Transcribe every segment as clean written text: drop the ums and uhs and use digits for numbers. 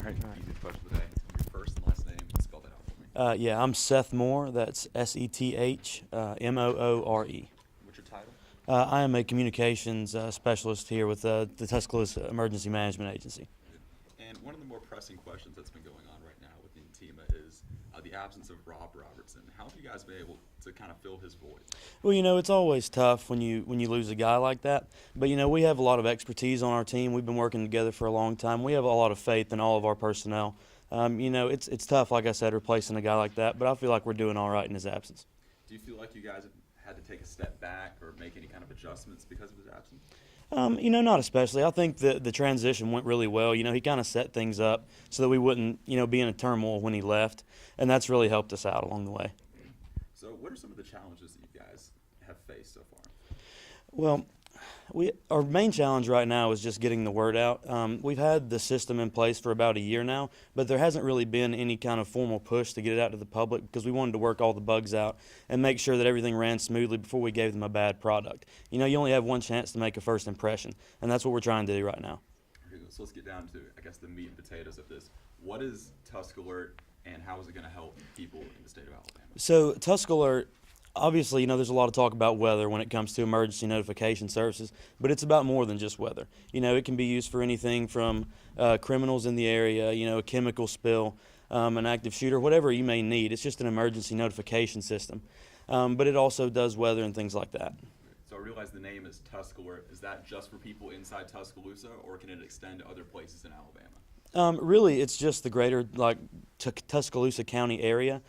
right. Easy question of the day. Your first and last name. Spell that out for me. Yeah, I'm Seth Moore. That's Sethmoore. What's your title? I am a communications specialist here with the Tuscaloosa Emergency Management Agency. And one of the more pressing questions that's been going on right now within TEMA is the absence of Rob Robertson. How have you guys been able to kind of fill his void? Well, it's always tough when you lose a guy like that. But we have a lot of expertise on our team. We've been working together for a long time. We have a lot of faith in all of our personnel. It's tough, like I said, replacing a guy like that. But I feel like we're doing all right in his absence. Do you feel like you guys have had to take a step back or make any kind of adjustments because of his absence? Not especially. I think the transition went really well. He kind of set things up so that we wouldn't, be in a turmoil when he left, and that's really helped us out along the way. So what are some of the challenges that you guys have faced so far? Well, our main challenge right now is just getting the word out. We've had the system in place for about a year now, but there hasn't really been any kind of formal push to get it out to the public because we wanted to work all the bugs out and make sure that everything ran smoothly before we gave them a bad product. You only have one chance to make a first impression, and that's what we're trying to do right now. Okay, so let's get down to, I guess, the meat and potatoes of this. What is Tusk Alert, and how is it going to help people in the state of Alabama? So Tusk Alert, obviously, there's a lot of talk about weather when it comes to emergency notification services, but it's about more than just weather. It can be used for anything from criminals in the area, a chemical spill, an active shooter, whatever you may need. It's just an emergency notification system. But it also does weather and things like that. So I realize the name is Tusk Alert. Is that just for people inside Tuscaloosa, or can it extend to other places in Alabama? Really, it's just the greater Tuscaloosa County area.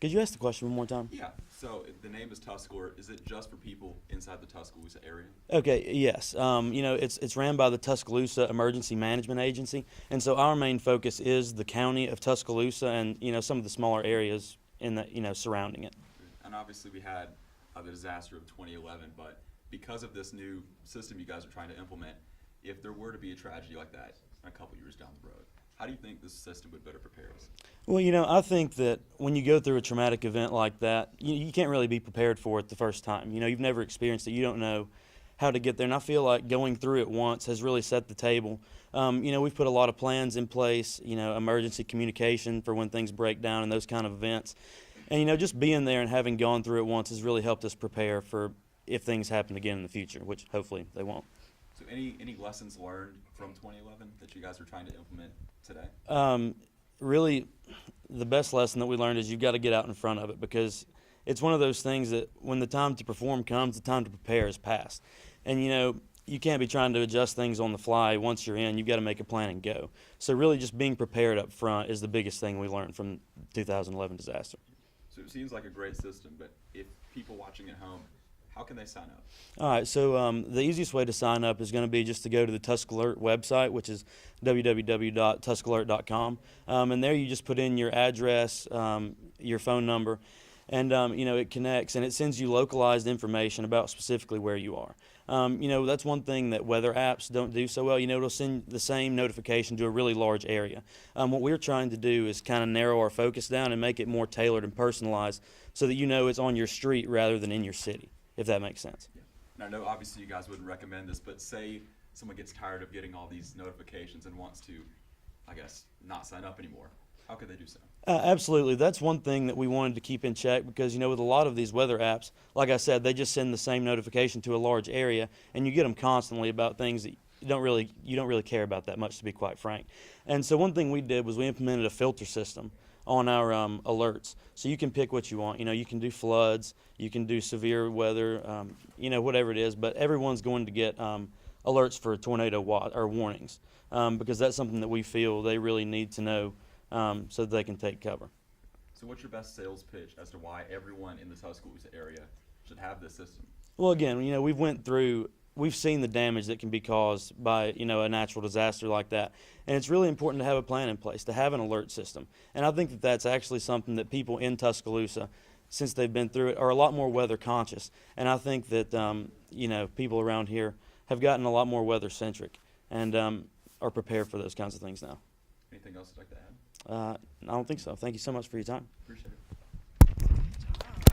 Could you ask the question one more time? Yeah. So the name is Tusk Alert. Is it just for people inside the Tuscaloosa area? Okay. Yes. It's ran by the Tuscaloosa Emergency Management Agency, and so our main focus is the county of Tuscaloosa and some of the smaller areas in the surrounding it. And obviously we had the disaster of 2011, but because of this new system you guys are trying to implement, if there were to be a tragedy like that a couple years down the road, how do you think this system would better prepare us? Well, I think that when you go through a traumatic event like that, you can't really be prepared for it the first time. You've never experienced it. You don't know how to get there. And I feel like going through it once has really set the table. We've put a lot of plans in place, emergency communication for when things break down and those kind of events. And, just being there and having gone through it once has really helped us prepare for if things happen again in the future, which hopefully they won't. So any lessons learned from 2011 that you guys are trying to implement today? Really, the best lesson that we learned is you've got to get out in front of it, because it's one of those things that when the time to perform comes, the time to prepare is past. And, you can't be trying to adjust things on the fly. Once you're in, you've got to make a plan and go. So really just being prepared up front is the biggest thing we learned from the 2011 disaster. So it seems like a great system, but if people watching at home, how can they sign up? All right, so the easiest way to sign up is going to be just to go to the Tusk Alert website, which is www.tuskalert.com. And there you just put in your address, your phone number, and it connects and it sends you localized information about specifically where you are. That's one thing that weather apps don't do so well. It'll send the same notification to a really large area. What we're trying to do is kind of narrow our focus down and make it more tailored and personalized so that it's on your street rather than in your city, if that makes sense. Yeah. Now, I know obviously you guys wouldn't recommend this, but say someone gets tired of getting all these notifications and wants to, I guess, not sign up anymore. How could they do so? Absolutely. That's one thing that we wanted to keep in check because, with a lot of these weather apps, like I said, they just send the same notification to a large area, and you get them constantly about things that you don't really care about that much, to be quite frank. And so one thing we did was we implemented a filter system on our alerts. So you can pick what you want. You can do floods, you can do severe weather, whatever it is, but everyone's going to get alerts for tornado or warnings because that's something that we feel they really need to know so that they can take cover. So what's your best sales pitch as to why everyone in the Tuscaloosa area should have this system? Well, again, we've seen the damage that can be caused by, a natural disaster like that. And it's really important to have a plan in place, to have an alert system. And I think that that's actually something that people in Tuscaloosa, since they've been through it, are a lot more weather conscious. And I think that, people around here have gotten a lot more weather centric and are prepared for those kinds of things now. Anything else you'd like to add? I don't think so. Thank you so much for your time. Appreciate it.